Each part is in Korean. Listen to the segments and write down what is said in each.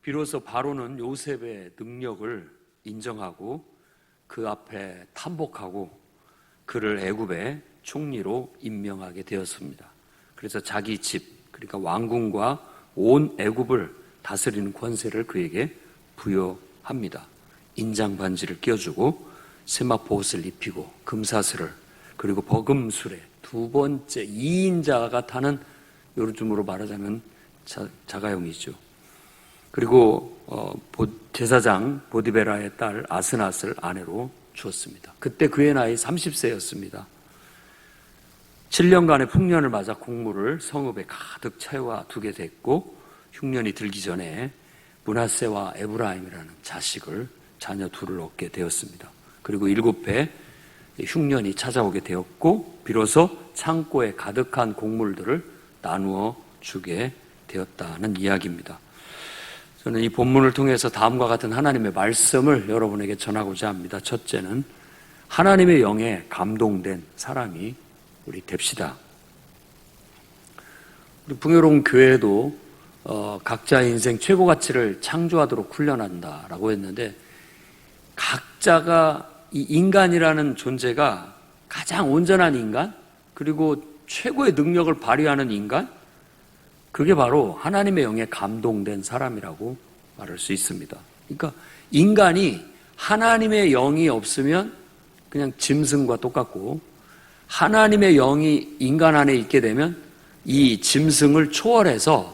비로소 바로는 요셉의 능력을 인정하고 그 앞에 탄복하고 그를 애굽의 총리로 임명하게 되었습니다. 그래서 자기 집, 그러니까 왕궁과 온 애굽을 다스리는 권세를 그에게 부여합니다. 인장 반지를 끼워주고 세마포옷을 입히고 금사슬을, 그리고 버금술에 두 번째 2인자가 타는, 요즘으로 말하자면 자가용이죠. 그리고 제사장 보디베라의 딸 아스낫을 아내로 주었습니다. 그때 그의 나이 30세였습니다. 7년간의 풍년을 맞아 곡물을 성읍에 가득 채워두게 됐고, 흉년이 들기 전에 므낫세와 에브라임이라는 자녀 둘을 얻게 되었습니다. 그리고 7해 흉년이 찾아오게 되었고, 비로소 창고에 가득한 곡물들을 나누어 주게 되었다는 이야기입니다. 저는 이 본문을 통해서 다음과 같은 하나님의 말씀을 여러분에게 전하고자 합니다. 첫째는 하나님의 영에 감동된 사람이 우리 됩시다. 우리 풍요로운 교회도 각자의 인생 최고 가치를 창조하도록 훈련한다라고 했는데, 각자가 이 인간이라는 존재가 가장 온전한 인간, 그리고 최고의 능력을 발휘하는 인간, 그게 바로 하나님의 영에 감동된 사람이라고 말할 수 있습니다. 그러니까 인간이 하나님의 영이 없으면 그냥 짐승과 똑같고, 하나님의 영이 인간 안에 있게 되면 이 짐승을 초월해서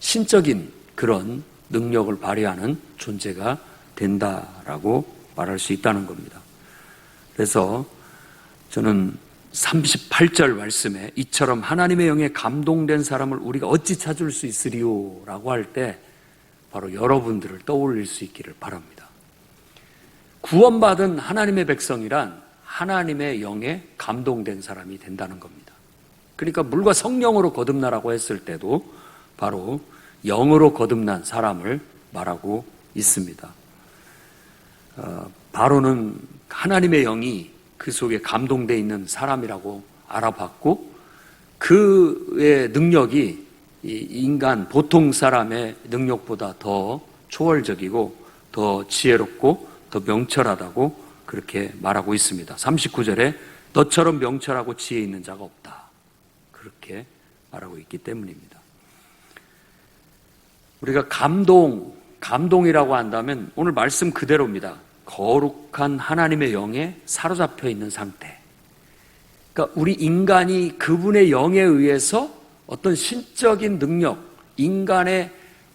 신적인 그런 능력을 발휘하는 존재가 된다라고 말할 수 있다는 겁니다. 그래서 저는 38절 말씀에 이처럼 하나님의 영에 감동된 사람을 우리가 어찌 찾을 수 있으리요? 라고 할 때 바로 여러분들을 떠올릴 수 있기를 바랍니다. 구원받은 하나님의 백성이란 하나님의 영에 감동된 사람이 된다는 겁니다. 그러니까 물과 성령으로 거듭나라고 했을 때도 바로 영으로 거듭난 사람을 말하고 있습니다. 바로는 하나님의 영이 그 속에 감동되어 있는 사람이라고 알아봤고, 그의 능력이 인간 보통 사람의 능력보다 더 초월적이고 더 지혜롭고 더 명철하다고 그렇게 말하고 있습니다. 39절에 너처럼 명철하고 지혜 있는 자가 없다, 그렇게 말하고 있기 때문입니다. 우리가 감동이라고 한다면 오늘 말씀 그대로입니다. 거룩한 하나님의 영에 사로잡혀 있는 상태. 그러니까 우리 인간이 그분의 영에 의해서 어떤 신적인 능력, 인간의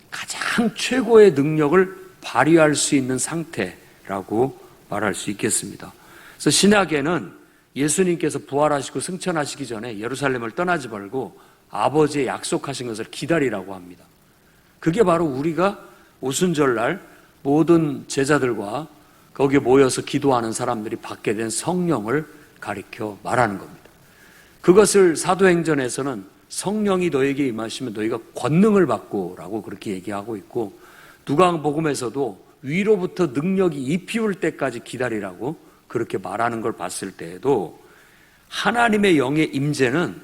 가장 최고의 능력을 발휘할 수 있는 상태라고 말할 수 있겠습니다. 그래서 신약에는 예수님께서 부활하시고 승천하시기 전에 예루살렘을 떠나지 말고 아버지의 약속하신 것을 기다리라고 합니다. 그게 바로 우리가 오순절날 모든 제자들과 거기에 모여서 기도하는 사람들이 받게 된 성령을 가리켜 말하는 겁니다. 그것을 사도행전에서는 성령이 너에게 임하시면 너희가 권능을 받고 라고 그렇게 얘기하고 있고, 누가복음에서도 위로부터 능력이 입히울 때까지 기다리라고 그렇게 말하는 걸 봤을 때에도 하나님의 영의 임재는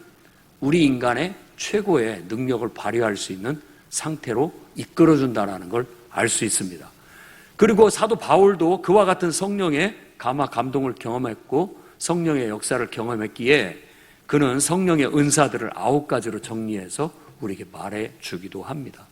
우리 인간의 최고의 능력을 발휘할 수 있는 상태로 이끌어준다는 걸 알 수 있습니다. 그리고 사도 바울도 그와 같은 성령의 감화 감동을 경험했고 성령의 역사를 경험했기에 그는 성령의 은사들을 9가지로 정리해서 우리에게 말해주기도 합니다.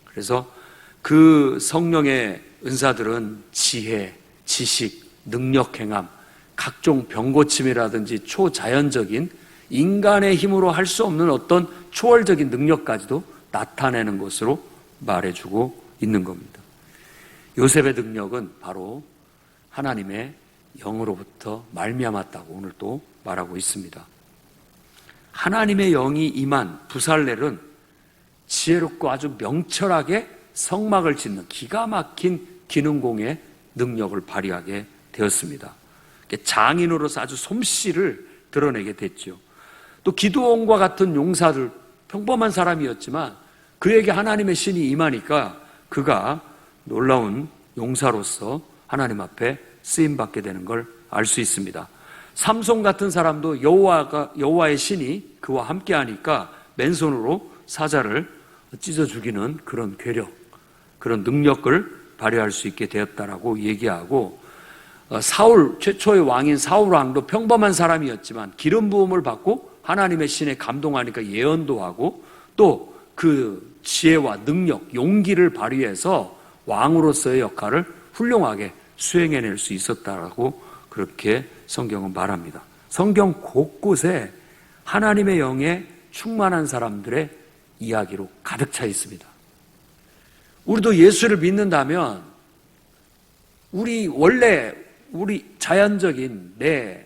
그래서 그 성령의 은사들은 지혜, 지식, 능력 행함, 각종 병고침이라든지 초자연적인 인간의 힘으로 할 수 없는 어떤 초월적인 능력까지도 나타내는 것으로 말해주고 있는 겁니다. 요셉의 능력은 바로 하나님의 영으로부터 말미암았다고 오늘 또 말하고 있습니다. 하나님의 영이 임한 부살렐은 지혜롭고 아주 명철하게 성막을 짓는 기가 막힌 기능공의 능력을 발휘하게 되었습니다. 장인으로서 아주 솜씨를 드러내게 됐죠. 또 기드온과 같은 용사들, 평범한 사람이었지만 그에게 하나님의 신이 임하니까 그가 놀라운 용사로서 하나님 앞에 쓰임받게 되는 걸 알 수 있습니다. 삼손 같은 사람도 여호와의 신이 그와 함께하니까 맨손으로 사자를 찢어 죽이는 그런 괴력, 그런 능력을 발휘할 수 있게 되었다라고 얘기하고, 사울, 최초의 왕인 사울 왕도 평범한 사람이었지만 기름 부음을 받고 하나님의 신에 감동하니까 예언도 하고 또 그 지혜와 능력, 용기를 발휘해서 왕으로서의 역할을 훌륭하게 수행해낼 수 있었다라고 그렇게 성경은 말합니다. 성경 곳곳에 하나님의 영에 충만한 사람들의 이야기로 가득 차 있습니다. 우리도 예수를 믿는다면 우리 자연적인 내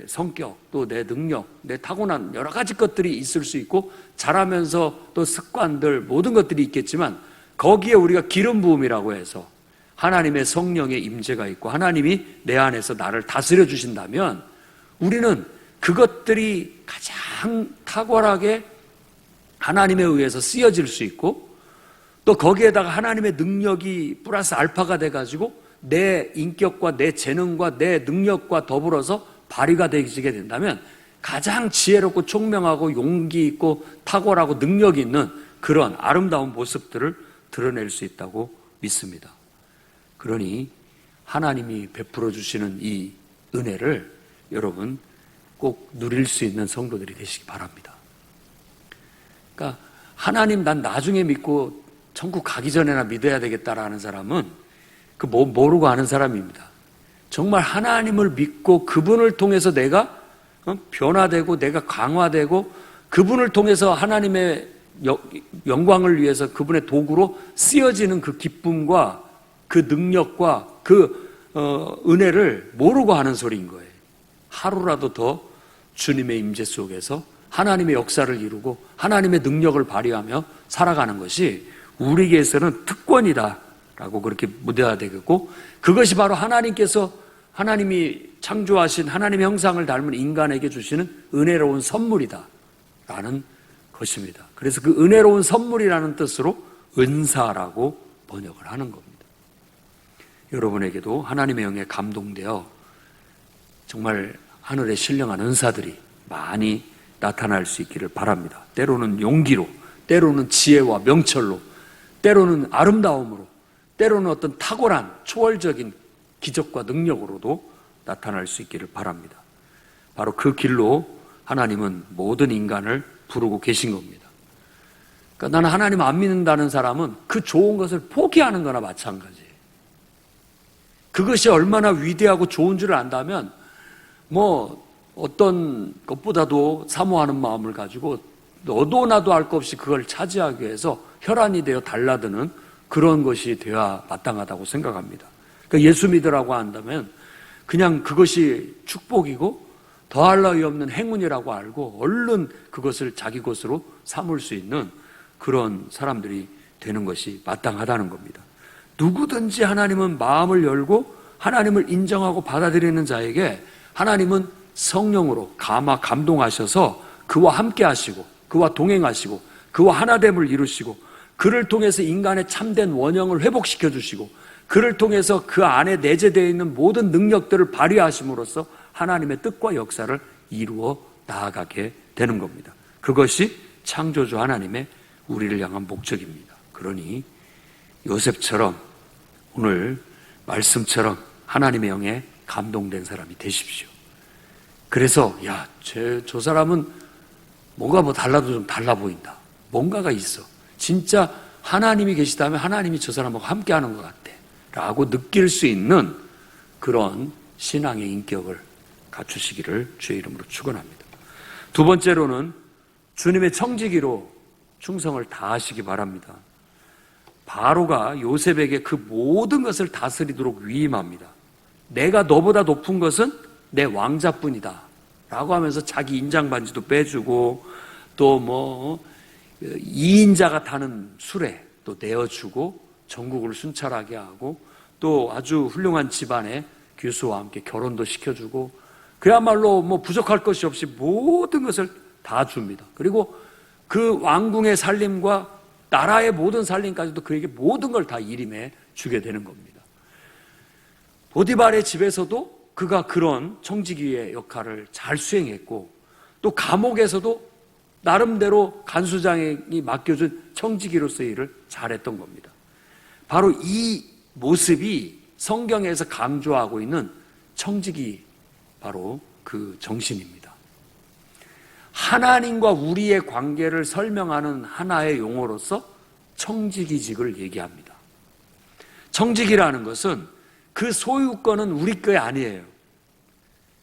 성격, 또 내 능력, 내 타고난 여러 가지 것들이 있을 수 있고 자라면서 또 습관들 모든 것들이 있겠지만 거기에 우리가 기름 부음이라고 해서 하나님의 성령의 임재가 있고 하나님이 내 안에서 나를 다스려 주신다면 우리는 그것들이 가장 탁월하게 하나님에 의해서 쓰여질 수 있고 또 거기에다가 하나님의 능력이 플러스 알파가 돼가지고 내 인격과 내 재능과 내 능력과 더불어서 발휘가 되게 된다면 가장 지혜롭고 총명하고 용기 있고 탁월하고 능력이 있는 그런 아름다운 모습들을 드러낼 수 있다고 믿습니다. 그러니 하나님이 베풀어 주시는 이 은혜를 여러분 꼭 누릴 수 있는 성도들이 되시기 바랍니다. 그러니까 하나님 난 나중에 믿고 천국 가기 전에나 믿어야 되겠다라는 사람은 모르고 하는 사람입니다. 정말 하나님을 믿고 그분을 통해서 내가 변화되고 내가 강화되고 그분을 통해서 하나님의 영광을 위해서 그분의 도구로 쓰여지는 그 기쁨과 그 능력과 그 은혜를 모르고 하는 소리인 거예요. 하루라도 더 주님의 임재 속에서 하나님의 역사를 이루고 하나님의 능력을 발휘하며 살아가는 것이 우리에게서는 특권이다라고 그렇게 묻어야 되겠고 그것이 바로 하나님이 창조하신 하나님의 형상을 닮은 인간에게 주시는 은혜로운 선물이다라는 것입니다. 그래서 그 은혜로운 선물이라는 뜻으로 은사라고 번역을 하는 겁니다. 여러분에게도 하나님의 영에 감동되어 정말 하늘에 신령한 은사들이 많이 나타날 수 있기를 바랍니다. 때로는 용기로, 때로는 지혜와 명철로, 때로는 아름다움으로, 때로는 어떤 탁월한 초월적인 기적과 능력으로도 나타날 수 있기를 바랍니다. 바로 그 길로 하나님은 모든 인간을 부르고 계신 겁니다. 그러니까 나는 하나님 안 믿는다는 사람은 그 좋은 것을 포기하는 거나 마찬가지예요. 그것이 얼마나 위대하고 좋은 줄을 안다면 어떤 것보다도 사모하는 마음을 가지고 너도 나도 알 것 없이 그걸 차지하기 위해서 혈안이 되어 달라드는 그런 것이 되어야 마땅하다고 생각합니다. 그러니까 예수 믿으라고 한다면 그냥 그것이 축복이고 더할 나위 없는 행운이라고 알고 얼른 그것을 자기 것으로 삼을 수 있는 그런 사람들이 되는 것이 마땅하다는 겁니다. 누구든지 하나님은 마음을 열고 하나님을 인정하고 받아들이는 자에게 하나님은 성령으로 감동하셔서 그와 함께 하시고 그와 동행하시고 그와 하나됨을 이루시고 그를 통해서 인간의 참된 원형을 회복시켜 주시고 그를 통해서 그 안에 내재되어 있는 모든 능력들을 발휘하심으로써 하나님의 뜻과 역사를 이루어 나아가게 되는 겁니다. 그것이 창조주 하나님의 우리를 향한 목적입니다. 그러니 요셉처럼 오늘 말씀처럼 하나님의 영에 감동된 사람이 되십시오. 그래서 저 사람은 뭔가 달라도 좀 달라 보인다. 뭔가가 있어. 진짜 하나님이 계시다면 하나님이 저 사람하고 함께하는 것 같아 라고 느낄 수 있는 그런 신앙의 인격을 갖추시기를 주의 이름으로 축원합니다. 두 번째로는 주님의 청지기로 충성을 다하시기 바랍니다. 바로가 요셉에게 그 모든 것을 다스리도록 위임합니다. 내가 너보다 높은 것은 내 왕자뿐이다 라고 하면서 자기 인장반지도 빼주고 또 2인자가 타는 수레 또 내어주고 전국을 순찰하게 하고 또 아주 훌륭한 집안의 교수와 함께 결혼도 시켜주고 그야말로 부족할 것이 없이 모든 것을 다 줍니다. 그리고 그 왕궁의 살림과 나라의 모든 살림까지도 그에게 모든 걸 다 일임해 주게 되는 겁니다. 보디발의 집에서도 그가 그런 청지기의 역할을 잘 수행했고 또 감옥에서도 나름대로 간수장이 맡겨준 청지기로서의 일을 잘했던 겁니다. 바로 이 모습이 성경에서 강조하고 있는 청지기, 바로 그 정신입니다. 하나님과 우리의 관계를 설명하는 하나의 용어로서 청지기직을 얘기합니다. 청지기라는 것은 그 소유권은 우리 게 아니에요.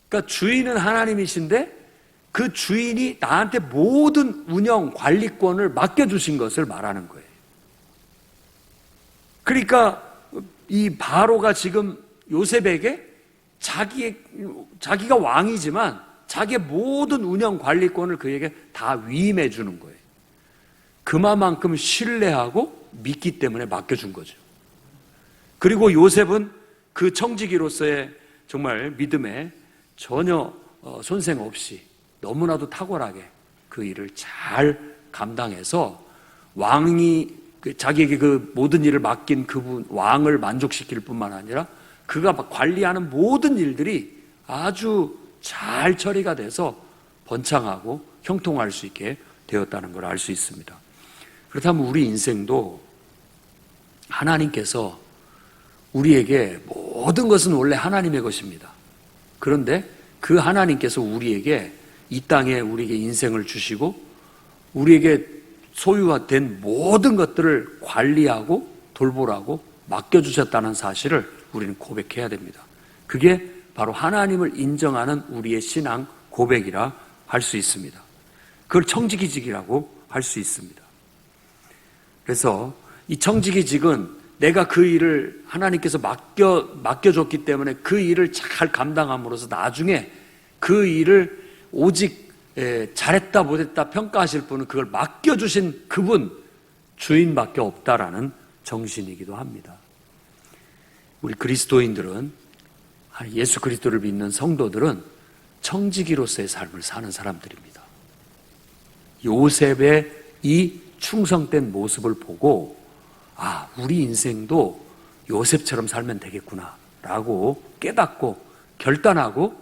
그러니까 주인은 하나님이신데 그 주인이 나한테 모든 운영, 관리권을 맡겨주신 것을 말하는 거예요. 그러니까 이 바로가 지금 요셉에게 자기가 왕이지만 자기의 모든 운영, 관리권을 그에게 다 위임해 주는 거예요. 그만큼 신뢰하고 믿기 때문에 맡겨준 거죠. 그리고 요셉은 그 청지기로서의 정말 믿음에 전혀 손색 없이 너무나도 탁월하게 그 일을 잘 감당해서 왕이 자기에게 그 모든 일을 맡긴 그분 왕을 만족시킬 뿐만 아니라 그가 관리하는 모든 일들이 아주 잘 처리가 돼서 번창하고 형통할 수 있게 되었다는 걸 알 수 있습니다. 그렇다면 우리 인생도 하나님께서 우리에게 모든 것은 원래 하나님의 것입니다. 그런데 그 하나님께서 우리에게 이 땅에 우리에게 인생을 주시고 우리에게 소유된 모든 것들을 관리하고 돌보라고 맡겨주셨다는 사실을 우리는 고백해야 됩니다. 그게 바로 하나님을 인정하는 우리의 신앙 고백이라 할 수 있습니다. 그걸 청지기직이라고 할 수 있습니다. 그래서 이 청지기직은 내가 그 일을 하나님께서 맡겨줬기 때문에 그 일을 잘 감당함으로써 나중에 그 일을 오직 잘했다 못했다 평가하실 분은 그걸 맡겨주신 그분 주인밖에 없다라는 정신이기도 합니다. 우리 그리스도인들은, 예수 그리스도를 믿는 성도들은 청지기로서의 삶을 사는 사람들입니다. 요셉의 이 충성된 모습을 보고 우리 인생도 요셉처럼 살면 되겠구나 라고 깨닫고 결단하고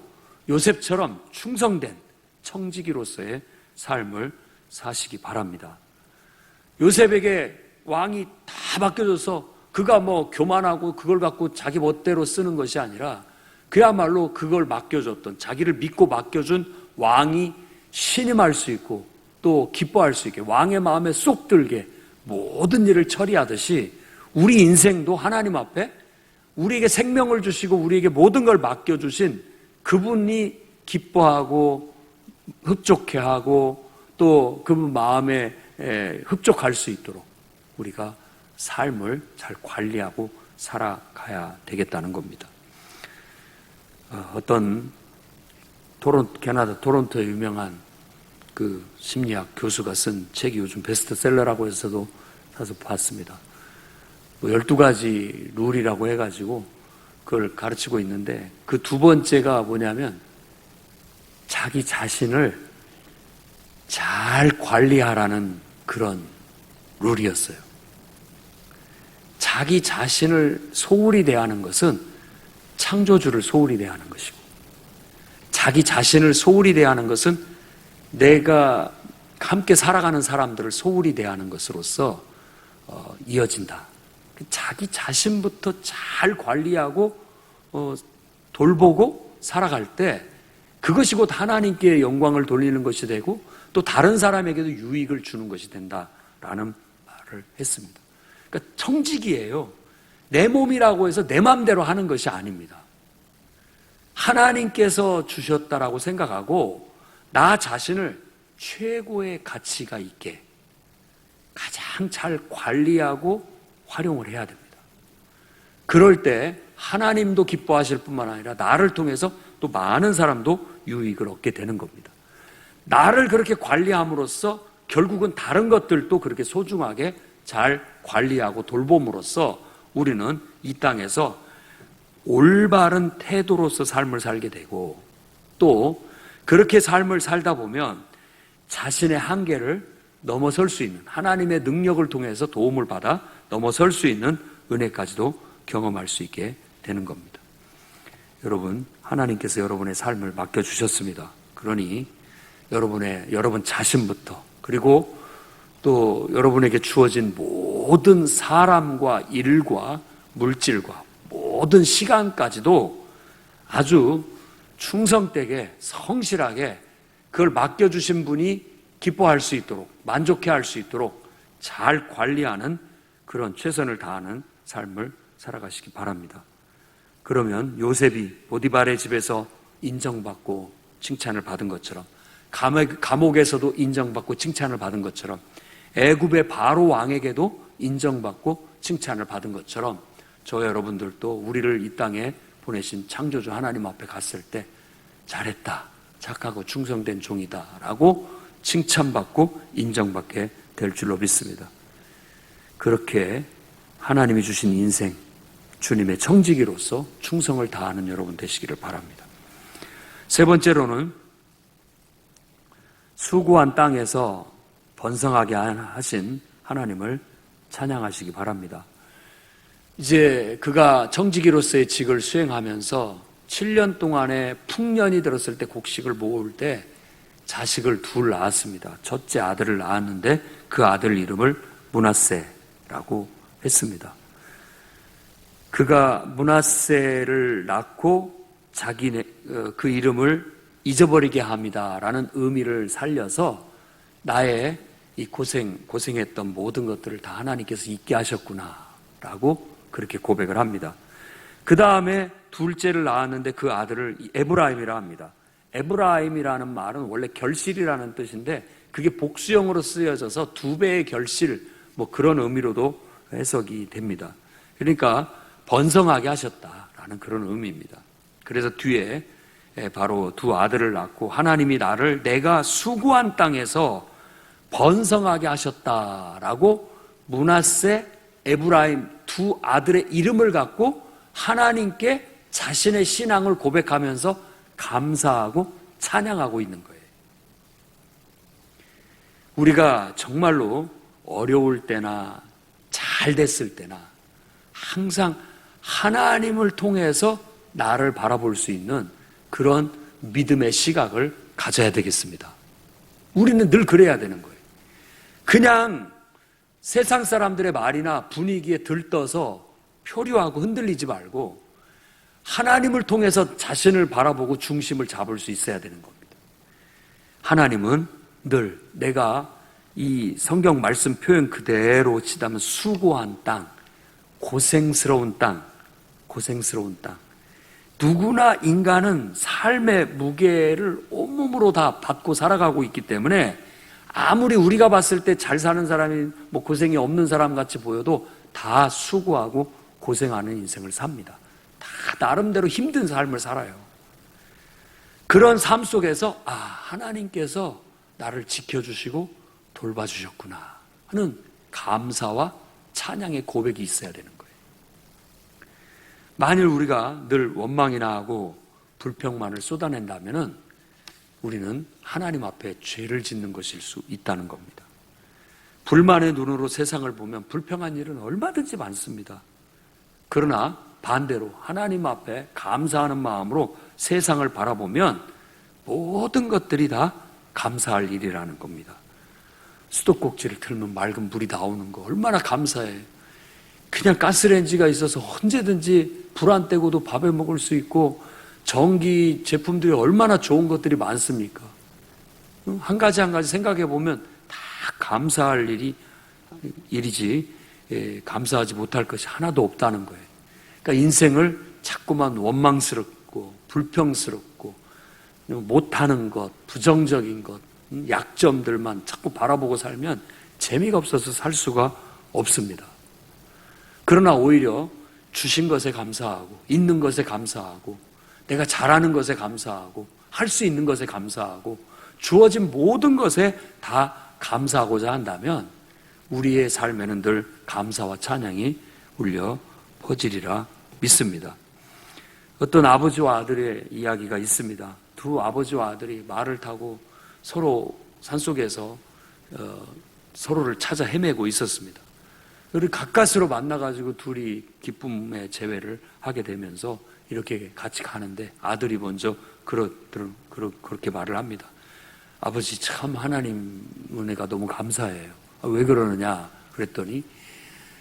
요셉처럼 충성된 청지기로서의 삶을 사시기 바랍니다. 요셉에게 왕이 다 맡겨줘서 그가 교만하고 그걸 갖고 자기 멋대로 쓰는 것이 아니라 그야말로 그걸 맡겨줬던, 자기를 믿고 맡겨준 왕이 신임할 수 있고 또 기뻐할 수 있게 왕의 마음에 쏙 들게 모든 일을 처리하듯이 우리 인생도 하나님 앞에 우리에게 생명을 주시고 우리에게 모든 걸 맡겨주신 그분이 기뻐하고 흡족해하고 또 그분 마음에 흡족할 수 있도록 우리가 삶을 잘 관리하고 살아가야 되겠다는 겁니다. 어떤 캐나다 토론토의 유명한 그 심리학 교수가 쓴 책이 요즘 베스트셀러라고 해서도 사서 봤습니다. 12가지 룰이라고 해가지고 그걸 가르치고 있는데 그 두 번째가 뭐냐면 자기 자신을 잘 관리하라는 그런 룰이었어요. 자기 자신을 소홀히 대하는 것은 창조주를 소홀히 대하는 것이고 자기 자신을 소홀히 대하는 것은 내가 함께 살아가는 사람들을 소홀히 대하는 것으로서 이어진다. 자기 자신부터 잘 관리하고 돌보고 살아갈 때 그것이 곧 하나님께 영광을 돌리는 것이 되고 또 다른 사람에게도 유익을 주는 것이 된다라는 말을 했습니다. 그러니까 청지기예요. 내 몸이라고 해서 내 마음대로 하는 것이 아닙니다. 하나님께서 주셨다라고 생각하고 나 자신을 최고의 가치가 있게 가장 잘 관리하고 활용을 해야 됩니다. 그럴 때 하나님도 기뻐하실 뿐만 아니라 나를 통해서 또 많은 사람도 유익을 얻게 되는 겁니다. 나를 그렇게 관리함으로써 결국은 다른 것들도 그렇게 소중하게 잘 관리하고 돌봄으로써 우리는 이 땅에서 올바른 태도로서 삶을 살게 되고 또 그렇게 삶을 살다 보면 자신의 한계를 넘어설 수 있는 하나님의 능력을 통해서 도움을 받아 넘어설 수 있는 은혜까지도 경험할 수 있게 되는 겁니다. 여러분, 하나님께서 여러분의 삶을 맡겨주셨습니다. 그러니 여러분 자신부터 그리고 또 여러분에게 주어진 모든 사람과 일과 물질과 모든 시간까지도 아주 충성되게 성실하게 그걸 맡겨주신 분이 기뻐할 수 있도록, 만족해할 수 있도록 잘 관리하는 그런 최선을 다하는 삶을 살아가시기 바랍니다. 그러면 요셉이 보디발의 집에서 인정받고 칭찬을 받은 것처럼, 감옥에서도 인정받고 칭찬을 받은 것처럼, 애굽의 바로 왕에게도 인정받고 칭찬을 받은 것처럼, 저 여러분들도 우리를 이 땅에 보내신 창조주 하나님 앞에 갔을 때 잘했다, 착하고 충성된 종이다 라고 칭찬받고 인정받게 될 줄로 믿습니다. 그렇게 하나님이 주신 인생, 주님의 청지기로서 충성을 다하는 여러분 되시기를 바랍니다. 세 번째로는 수고한 땅에서 번성하게 하신 하나님을 찬양하시기 바랍니다. 이제 그가 청지기로서의 직을 수행하면서 7년 동안의 풍년이 들었을 때 곡식을 모을 때 자식을 둘 낳았습니다. 첫째 아들을 낳았는데 그 아들 이름을 므낫세라고 했습니다. 그가 므낫세를 낳고 그 이름을 잊어버리게 합니다라는 의미를 살려서 나의 이 고생했던 모든 것들을 다 하나님께서 잊게 하셨구나라고 그렇게 고백을 합니다. 그 다음에 둘째를 낳았는데 그 아들을 에브라임이라 합니다. 에브라임이라는 말은 원래 결실이라는 뜻인데 그게 복수형으로 쓰여져서 두 배의 결실, 그런 의미로도 해석이 됩니다. 그러니까 번성하게 하셨다라는 그런 의미입니다. 그래서 뒤에 바로 두 아들을 낳고 하나님이 나를 내가 수고한 땅에서 번성하게 하셨다라고 므낫세, 에브라임 두 아들의 이름을 갖고 하나님께 자신의 신앙을 고백하면서 감사하고 찬양하고 있는 거예요. 우리가 정말로 어려울 때나 잘 됐을 때나 항상 하나님을 통해서 나를 바라볼 수 있는 그런 믿음의 시각을 가져야 되겠습니다. 우리는 늘 그래야 되는 거예요. 그냥 세상 사람들의 말이나 분위기에 들떠서 표류하고 흔들리지 말고 하나님을 통해서 자신을 바라보고 중심을 잡을 수 있어야 되는 겁니다. 하나님은 늘 내가 이 성경 말씀 표현 그대로 치다면 수고한 땅, 고생스러운 땅, 누구나 인간은 삶의 무게를 온몸으로 다 받고 살아가고 있기 때문에 아무리 우리가 봤을 때 잘 사는 사람이 고생이 없는 사람 같이 보여도 다 수고하고 고생하는 인생을 삽니다. 다 나름대로 힘든 삶을 살아요. 그런 삶 속에서 하나님께서 나를 지켜주시고 돌봐주셨구나 하는 감사와 찬양의 고백이 있어야 되는 거예요. 만일 우리가 늘 원망이나 하고 불평만을 쏟아낸다면 우리는 하나님 앞에 죄를 짓는 것일 수 있다는 겁니다. 불만의 눈으로 세상을 보면 불평한 일은 얼마든지 많습니다. 그러나 반대로 하나님 앞에 감사하는 마음으로 세상을 바라보면 모든 것들이 다 감사할 일이라는 겁니다. 수도꼭지를 틀면 맑은 물이 나오는 거 얼마나 감사해. 그냥 가스레인지가 있어서 언제든지 불 안 떼고도 밥을 먹을 수 있고 전기 제품들이 얼마나 좋은 것들이 많습니까? 한 가지 한 가지 생각해 보면 다 감사할 일이지 감사하지 못할 것이 하나도 없다는 거예요. 그러니까 인생을 자꾸만 원망스럽고 불평스럽고 못하는 것, 부정적인 것, 약점들만 자꾸 바라보고 살면 재미가 없어서 살 수가 없습니다. 그러나 오히려 주신 것에 감사하고 있는 것에 감사하고 내가 잘하는 것에 감사하고 할 수 있는 것에 감사하고 주어진 모든 것에 다 감사하고자 한다면 우리의 삶에는 늘 감사와 찬양이 울려 퍼지리라 믿습니다. 어떤 아버지와 아들의 이야기가 있습니다. 두 아버지와 아들이 말을 타고 서로 산속에서 서로를 찾아 헤매고 있었습니다. 그리고 가까스로 만나가지고 둘이 기쁨의 재회를 하게 되면서 이렇게 같이 가는데 아들이 먼저 그렇게 말을 합니다. 아버지 참 하나님 은혜가 너무 감사해요. 왜 그러느냐 그랬더니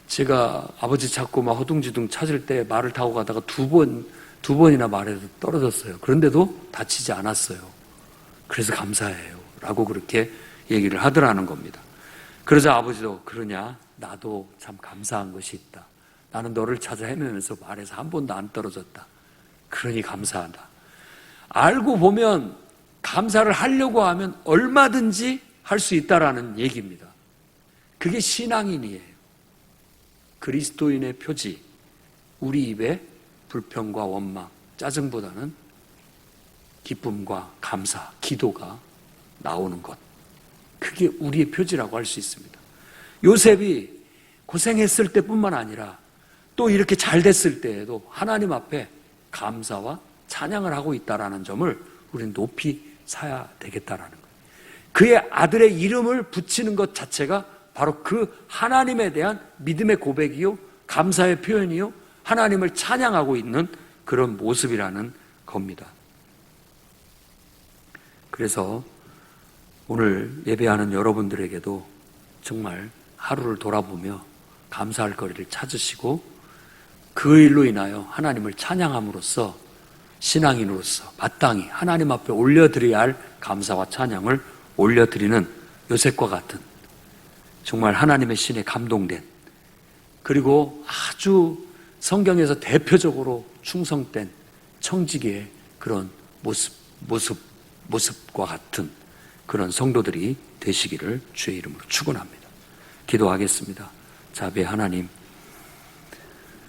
제가 아버지 찾고 막 허둥지둥 찾을 때 말을 타고 가다가 두 번이나 말에서 떨어졌어요. 그런데도 다치지 않았어요. 그래서 감사해요. 라고 그렇게 얘기를 하더라는 겁니다. 그러자 아버지도 그러냐? 나도 참 감사한 것이 있다. 나는 너를 찾아 헤매면서 말에서 한 번도 안 떨어졌다. 그러니 감사하다. 알고 보면 감사를 하려고 하면 얼마든지 할 수 있다라는 얘기입니다. 그게 신앙인이에요. 그리스도인의 표지. 우리 입에 불평과 원망, 짜증보다는 기쁨과 감사, 기도가 나오는 것. 그게 우리의 표지라고 할 수 있습니다. 요셉이 고생했을 때뿐만 아니라 또 이렇게 잘 됐을 때에도 하나님 앞에 감사와 찬양을 하고 있다는 점을 우리는 높이 사야 되겠다라는 거예요. 그의 아들의 이름을 붙이는 것 자체가 바로 그 하나님에 대한 믿음의 고백이요, 감사의 표현이요, 하나님을 찬양하고 있는 그런 모습이라는 겁니다. 그래서 오늘 예배하는 여러분들에게도 정말 하루를 돌아보며 감사할 거리를 찾으시고 그 일로 인하여 하나님을 찬양함으로써 신앙인으로서 마땅히 하나님 앞에 올려드려야 할 감사와 찬양을 올려드리는 요셉과 같은 정말 하나님의 신에 감동된 그리고 아주 성경에서 대표적으로 충성된 청지기의 그런 모습과 같은 그런 성도들이 되시기를 주의 이름으로 축원합니다. 기도하겠습니다. 자비의 하나님,